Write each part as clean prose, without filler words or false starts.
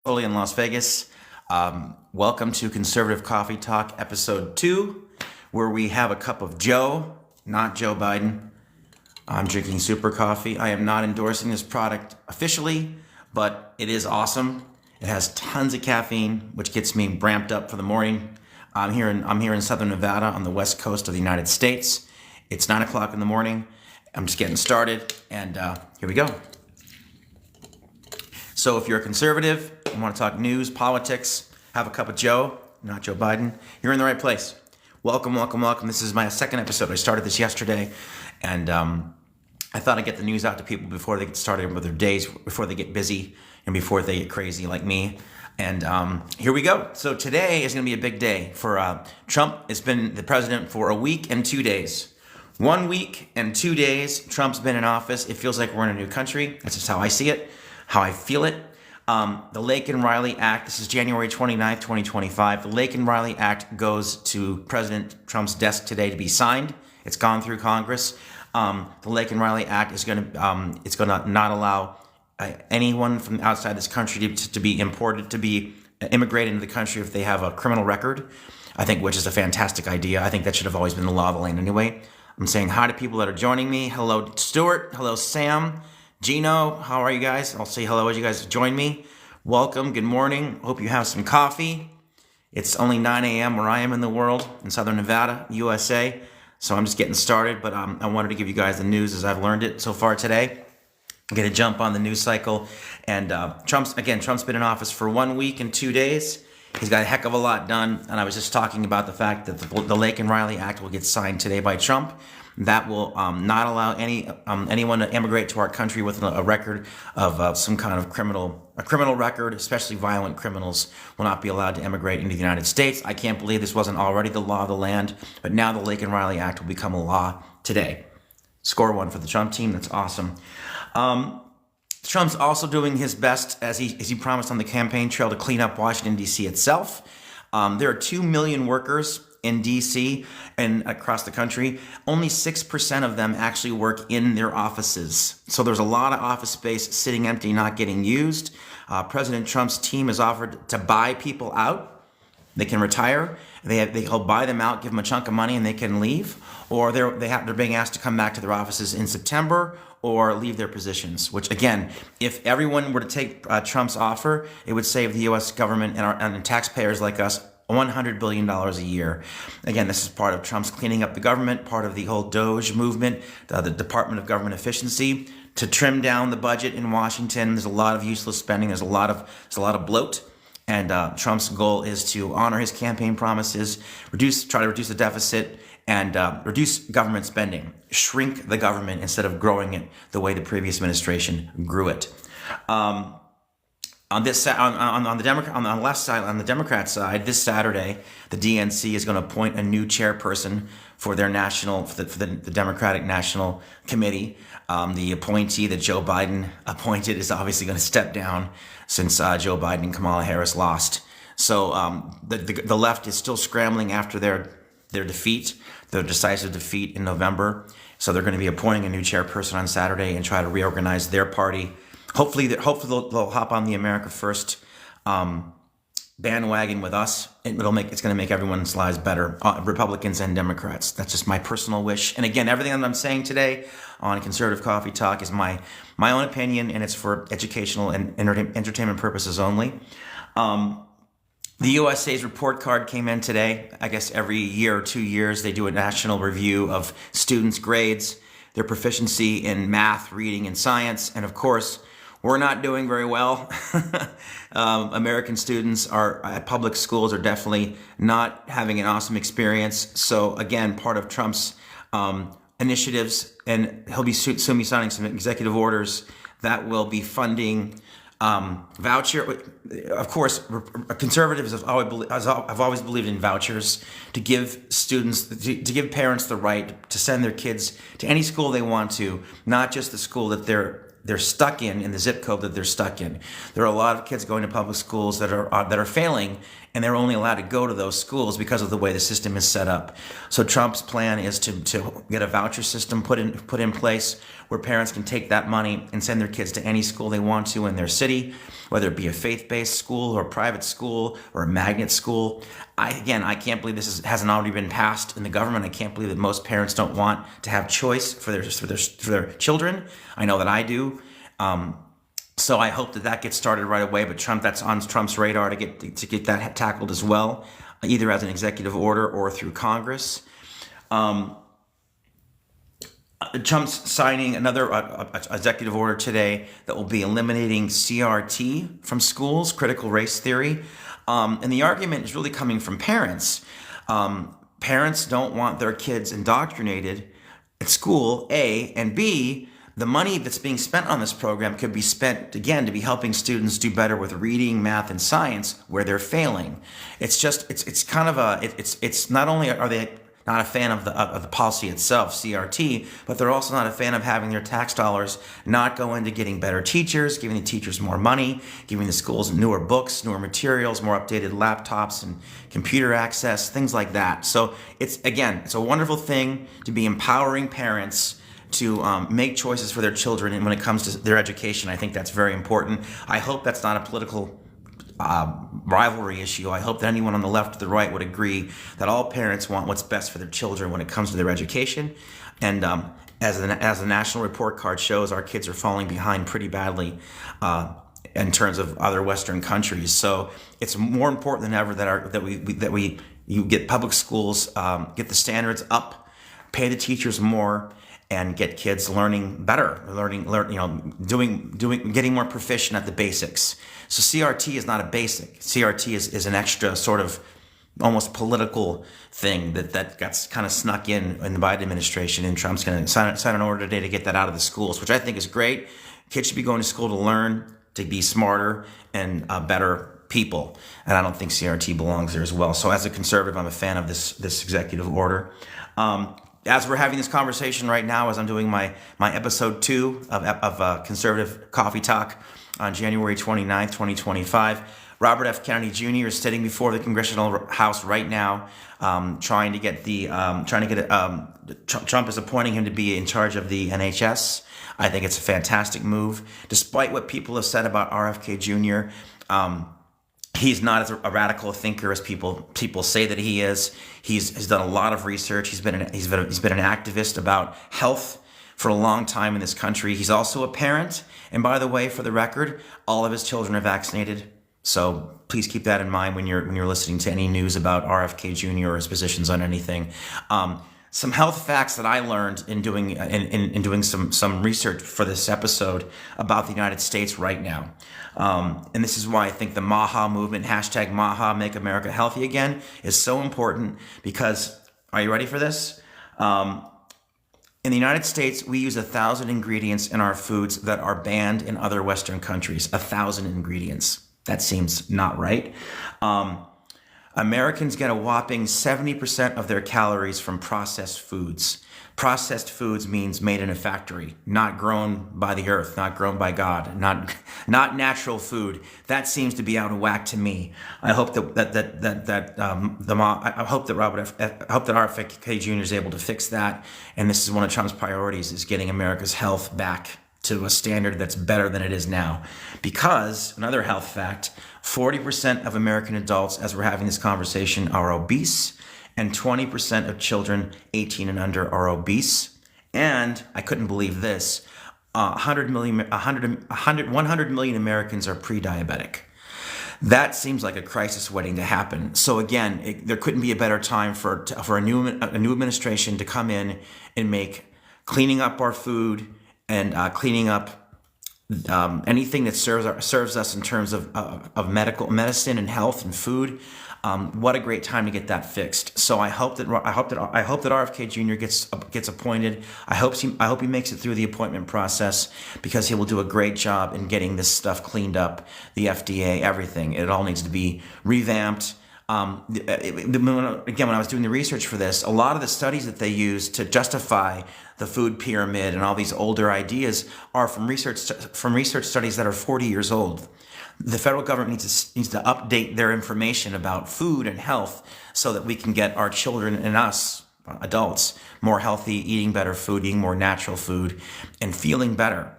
Soli in Las Vegas. Welcome to Conservative Coffee Talk, episode 2, where we have a cup of Joe, not Joe Biden. I'm drinking super coffee. I am not endorsing this product officially, but it is awesome. It has tons of caffeine, which gets me ramped up for the morning. I'm here in Southern Nevada on the west coast of the United States. It's 9 o'clock in the morning. I'm just getting started, and here we go. So if you're a conservative, you want to talk news, politics, have a cup of Joe, not Joe Biden, you're in the right place. Welcome, welcome, welcome. This is my second episode. I started this yesterday, and I thought I'd get the news out to people before they get started with their days, before they get busy, and before they get crazy like me. And here we go. So today is going to be a big day for Trump. Has been the president for a week and 2 days. 1 week and 2 days, Trump's been in office. It feels like we're in a new country. That's just how I see it, how I feel it. The LAKEN Riley Act, this is January 29th, 2025. The LAKEN Riley Act goes to President Trump's desk today to be signed. It's gone through Congress. The LAKEN Riley Act is going to not allow anyone from outside this country to be imported, to be immigrated into the country if they have a criminal record, I think, which is a fantastic idea. I think that should have always been the law of the land anyway. I'm saying hi to people that are joining me. Hello, Stuart. Hello, Sam. Gino, how are you guys? I'll say hello as you guys join me. Welcome. Good morning. Hope you have some coffee. It's only 9 a.m. where I am in the world, in Southern Nevada, USA. So I'm just getting started, but I wanted to give you guys the news as I've learned it so far today. I'm going to jump on the news cycle. And Trump's been in office for 1 week and 2 days. He's got a heck of a lot done. And I was just talking about the fact that the LAKEN Riley Act will get signed today by Trump. That will not allow anyone to immigrate to our country with a record of some kind of criminal record, especially violent criminals, will not be allowed to immigrate into the United States. I can't believe this wasn't already the law of the land, but now the LAKEN Riley Act will become a law today. Score one for the Trump team. That's awesome. Trump's also doing his best, as he promised on the campaign trail, to clean up Washington, D.C. itself. There are 2 million workers in D.C. and across the country. Only 6% of them actually work in their offices. So there's a lot of office space sitting empty, not getting used. President Trump's team has offered to buy people out. They can retire. He'll buy them out, give them a chunk of money, and they can leave. Or they're being asked to come back to their offices in September or leave their positions, which, again, if everyone were to take Trump's offer, it would save the U.S. government and taxpayers like us $100 billion a year. Again, this is part of Trump's cleaning up the government, part of the whole DOGE movement, the Department of Government Efficiency, to trim down the budget in Washington. There's a lot of useless spending. There's a lot of bloat. And Trump's goal is to honor his campaign promises, try to reduce the deficit, and reduce government spending, shrink the government instead of growing it the way the previous administration grew it. On the left side, on the Democrat side, this Saturday, the DNC is going to appoint a new chairperson for their the Democratic National Committee. The appointee that Joe Biden appointed is obviously going to step down since Joe Biden and Kamala Harris lost. So the left is still scrambling after their defeat, their decisive defeat in November. So they're going to be appointing a new chairperson on Saturday and try to reorganize their party. Hopefully they'll hop on the America First bandwagon with us. It's going to make everyone's lives better, Republicans and Democrats. That's just my personal wish. And again, everything that I'm saying today on Conservative Coffee Talk is my own opinion, and it's for educational and entertainment purposes only. The USA's report card came in today. I guess every year or 2 years they do a national review of students' grades, their proficiency in math, reading, and science. And of course, we're not doing very well. American students at public schools are definitely not having an awesome experience. So again, part of Trump's initiatives, and he'll be soon be signing some executive orders that will be funding voucher. Of course, conservatives have always believed in vouchers to give students, to give parents the right to send their kids to any school they want to, not just the school that they're stuck in the zip code that they're stuck in. There are a lot of kids going to public schools that are failing, and they're only allowed to go to those schools because of the way the system is set up. So Trump's plan is to get a voucher system put in place where parents can take that money and send their kids to any school they want to in their city. whether it be a faith-based school or a private school or a magnet school. I can't believe hasn't already been passed in the government. I can't believe that most parents don't want to have choice for their children. I know that I do. So I hope that gets started right away. But that's on Trump's radar to get that tackled as well, either as an executive order or through Congress. Trump's signing another executive order today that will be eliminating CRT from schools, critical race theory. And the argument is really coming from parents. Parents don't want their kids indoctrinated at school, A, and B, the money that's being spent on this program could be spent, again, to be helping students do better with reading, math, and science where they're failing. It's not only are they not a fan of the policy itself, CRT, but they're also not a fan of having their tax dollars not go into getting better teachers, giving the teachers more money, giving the schools newer books, newer materials, more updated laptops and computer access, things like that. So it's a wonderful thing to be empowering parents to make choices for their children, and when it comes to their education, I think that's very important. I hope that's not a political rivalry issue. I hope that anyone on the left or the right would agree that all parents want what's best for their children when it comes to their education. And as the national report card shows, our kids are falling behind pretty badly in terms of other Western countries. So it's more important than ever that you get public schools, get the standards up, pay the teachers more, and get kids learning better, getting more proficient at the basics. So CRT is not a basic. CRT is an extra sort of almost political thing that got kind of snuck in the Biden administration, and Trump's going to sign an order today to get that out of the schools, which I think is great. Kids should be going to school to learn, to be smarter and better people, and I don't think CRT belongs there as well. So as a conservative, I'm a fan of this executive order. As we're having this conversation right now, as I'm doing my episode 2 of Conservative Coffee Talk on January 29th, 2025, Robert F. Kennedy Jr. is sitting before the Congressional House right now, Trump is appointing him to be in charge of the NHS. I think it's a fantastic move. Despite what people have said about RFK Jr., he's not as a radical thinker as people say that he is. He's done a lot of research. He's been an activist about health for a long time in this country. He's also a parent. And by the way, for the record, all of his children are vaccinated. So please keep that in mind when you're listening to any news about RFK Jr. or his positions on anything. Some health facts that I learned in doing some research for this episode about the United States right now. And this is why I think the Maha movement, hashtag Maha, Make America Healthy Again, is so important because, are you ready for this? In the United States, we use 1,000 ingredients in our foods that are banned in other Western countries. 1,000 ingredients. That seems not right. Americans get a whopping 70% of their calories from processed foods. Processed foods means made in a factory, not grown by the earth, not grown by God, not natural food. That seems to be out of whack to me. I hope that RFK Jr. is able to fix that, and this is one of Trump's priorities: is getting America's health back to a standard that's better than it is now. Because, another health fact, 40% of American adults, as we're having this conversation, are obese, and 20% of children 18 and under are obese. And, I couldn't believe this, 100 million Americans are pre-diabetic. That seems like a crisis waiting to happen. So again, there couldn't be a better time for a new administration to come in and make cleaning up our food and cleaning up anything that serves us in terms of medicine and health and food. What a great time to get that fixed. So I hope that RFK Jr. gets appointed. I hope he makes it through the appointment process, because he will do a great job in getting this stuff cleaned up. The FDA, everything. It all needs to be revamped. Again, when I was doing the research for this, a lot of the studies that they use to justify the food pyramid and all these older ideas are from research studies that are 40 years old. The federal government needs to update their information about food and health so that we can get our children and us, adults, more healthy, eating better food, eating more natural food, and feeling better.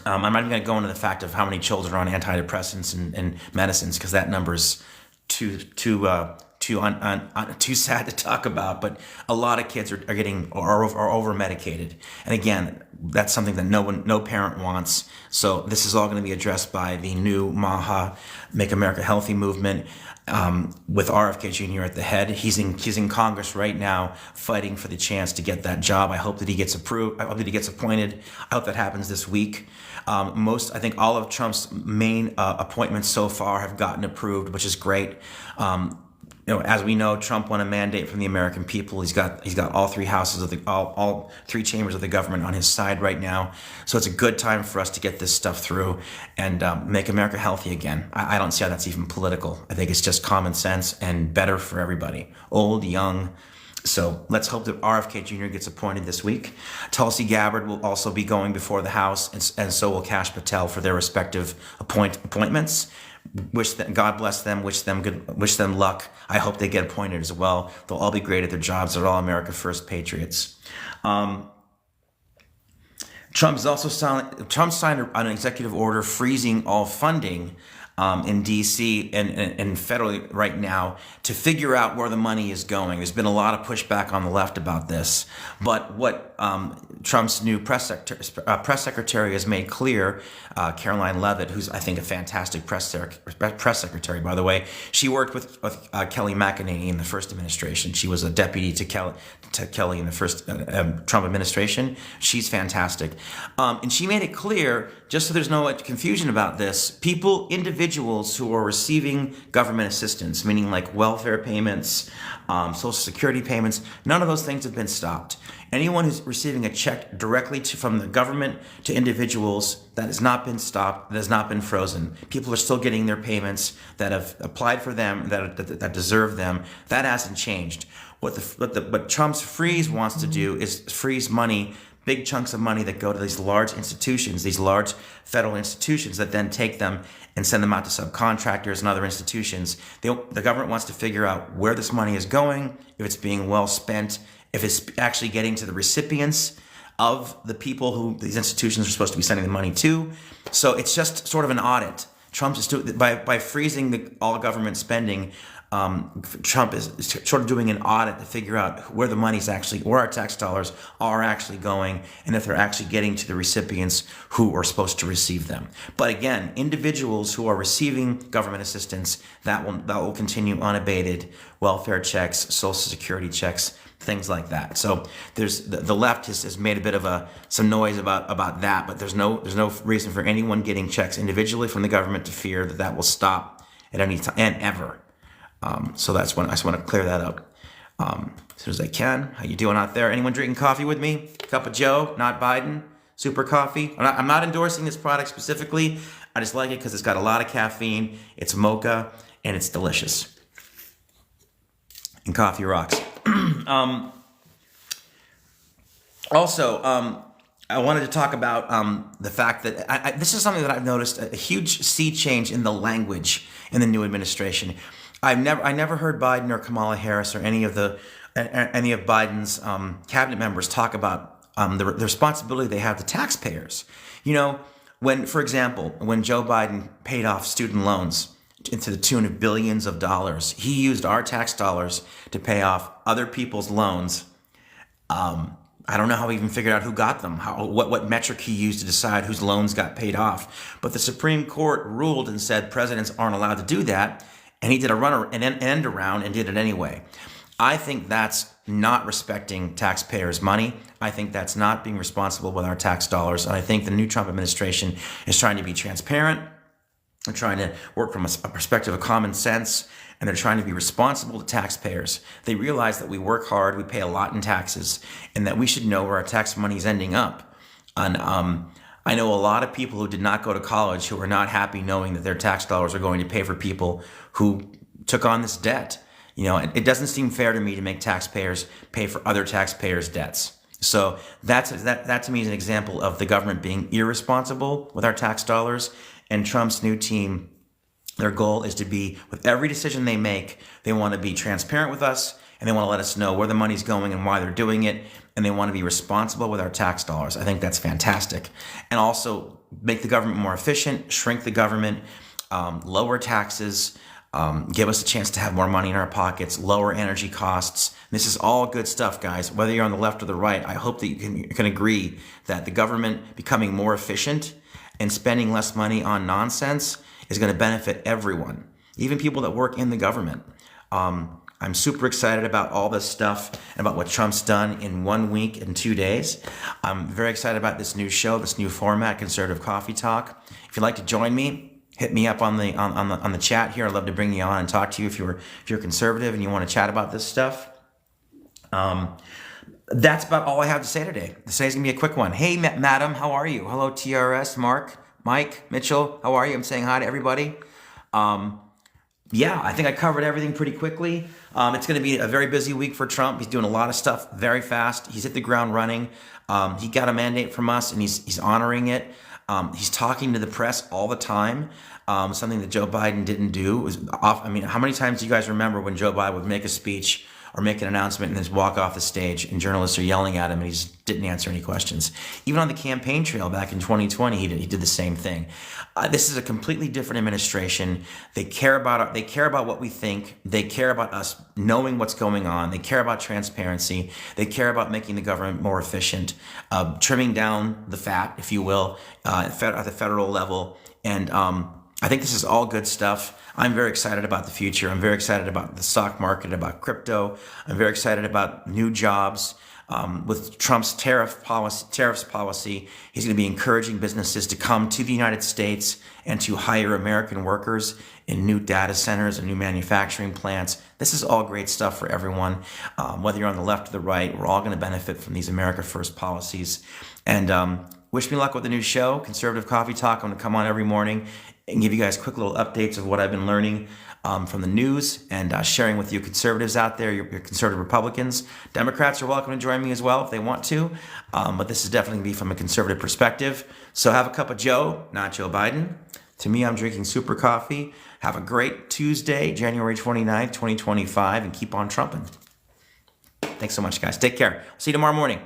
I'm not even going to go into the fact of how many children are on antidepressants and medicines, because that number's too sad to talk about. But a lot of kids are over medicated, and again, that's something that no parent wants. So this is all going to be addressed by the new Maha, Make America Healthy movement. With RFK Jr. at the head. He's in Congress right now fighting for the chance to get that job. I hope that he gets approved. I hope that he gets appointed. I hope that happens this week. I think all of Trump's main appointments so far have gotten approved, which is great. As we know, Trump won a mandate from the American people. He's got all three houses of all three chambers of the government on his side right now. So it's a good time for us to get this stuff through and make America healthy again. I don't see how that's even political. I think it's just common sense and better for everybody, old, young. So let's hope that RFK Jr. gets appointed this week. Tulsi Gabbard will also be going before the House, and so will Kash Patel for their respective appointments. God bless them. Wish them good. Wish them luck. I hope they get appointed as well. They'll all be great at their jobs. They're all America First patriots. Trump signed an executive order freezing all funding in D.C. and federally right now to figure out where the money is going. There's been a lot of pushback on the left about this, but what Trump's new press secretary has made clear, Caroline Leavitt, who's I think a fantastic press secretary, by the way, she worked with Kelly McEnany in the first administration. She was a deputy to Kelly in the first Trump administration. She's fantastic, and she made it clear, just so there's no confusion about this, individuals who are receiving government assistance, meaning like welfare payments, Social Security payments, none of those things have been stopped. Anyone who's receiving a check directly from the government to individuals, that has not been stopped, that has not been frozen. People are still getting their payments that have applied for them, that deserve them. That hasn't changed. What Trump's freeze wants to do is freeze money, big chunks of money that go to these large institutions, these large federal institutions that then take them and send them out to subcontractors and other institutions. The government wants to figure out where this money is going, if it's being well spent, if it's actually getting to the recipients of the people who these institutions are supposed to be sending the money to. So it's just sort of an audit. Trump is by freezing all government spending. Trump is sort of doing an audit to figure out where the money's where our tax dollars are actually going, and if they're actually getting to the recipients who are supposed to receive them. But again, individuals who are receiving government assistance, that will continue unabated. Welfare checks, Social Security checks, things like that. So there's the left has made a bit of some noise about that, but there's no reason for anyone getting checks individually from the government to fear that will stop at any time and ever. So that's when I just want to clear that up as soon as I can. How you doing out there? Anyone drinking coffee with me? Cup of Joe, not Biden. Super coffee. I'm not endorsing this product specifically. I just like it because it's got a lot of caffeine. It's mocha and it's delicious. And coffee rocks. Also, I wanted to talk about the fact that this is something that I've noticed, a huge sea change in the language in the new administration. I never heard Biden or Kamala Harris or any of Biden's cabinet members talk about the responsibility they have to taxpayers. For example, when Joe Biden paid off student loans to the tune of billions of dollars, he used our tax dollars to pay off other people's loans. I don't know how he even figured out who got them, what metric he used to decide whose loans got paid off. But the Supreme Court ruled and said presidents aren't allowed to do that. And he did an end around and did it anyway. I think that's not respecting taxpayers' money. I think that's not being responsible with our tax dollars. And I think the new Trump administration is trying to be transparent. They're trying to work from a perspective of common sense. And they're trying to be responsible to taxpayers. They realize that we work hard, we pay a lot in taxes, and that we should know where our tax money is ending up. And I know a lot of people who did not go to college who are not happy knowing that their tax dollars are going to pay for people who took on this debt. It doesn't seem fair to me to make taxpayers pay for other taxpayers' debts. So that to me is an example of the government being irresponsible with our tax dollars. And Trump's new team, their goal is to be, with every decision they make, they want to be transparent with us, and they want to let us know where the money's going and why they're doing it, and they want to be responsible with our tax dollars. I think that's fantastic. And also make the government more efficient, shrink the government, lower taxes, give us a chance to have more money in our pockets, lower energy costs. This is all good stuff, guys. Whether you're on the left or the right, I hope that you can agree that the government becoming more efficient and spending less money on nonsense is going to benefit everyone, even people that work in the government. I'm super excited about all this stuff and about what Trump's done in 1 week and 2 days. I'm very excited about this new show, this new format, Conservative Coffee Talk. If you'd like to join me, hit me up on the chat here. I'd love to bring you on and talk to you if you're conservative and you want to chat about this stuff. That's about all I have to say today. Today's gonna be a quick one. Hey, madam, how are you? Hello, TRS, Mark, Mike, Mitchell, how are you? I'm saying hi to everybody. Yeah, I think I covered everything pretty quickly. It's going to be a very busy week for Trump. He's doing a lot of stuff very fast. He's hit the ground running. He got a mandate from us, and he's honoring it. He's talking to the press all the time, something that Joe Biden didn't do. I mean, how many times do you guys remember when Joe Biden would make a speech or make an announcement and then just walk off the stage and journalists are yelling at him and he just didn't answer any questions? Even on the campaign trail back in 2020, he did the same thing. This is a completely different administration. They care about what we think. They care about us knowing what's going on. They care about transparency. They care about making the government more efficient, trimming down the fat, if you will, at the federal level. And I think this is all good stuff. I'm very excited about the future. I'm very excited about the stock market, about crypto. I'm very excited about new jobs. With Trump's tariffs policy, he's going to be encouraging businesses to come to the United States and to hire American workers in new data centers and new manufacturing plants. This is all great stuff for everyone. Whether you're on the left or the right, we're all going to benefit from these America First policies. And wish me luck with the new show, Conservative Coffee Talk. I'm going to come on every morning and give you guys quick little updates of what I've been learning from the news and sharing with you conservatives out there, your conservative Republicans. Democrats are welcome to join me as well if they want to, but this is definitely going to be from a conservative perspective. So have a cup of Joe, not Joe Biden. To me, I'm drinking super coffee. Have a great Tuesday, January 29th, 2025, and keep on trumping. Thanks so much, guys. Take care. See you tomorrow morning.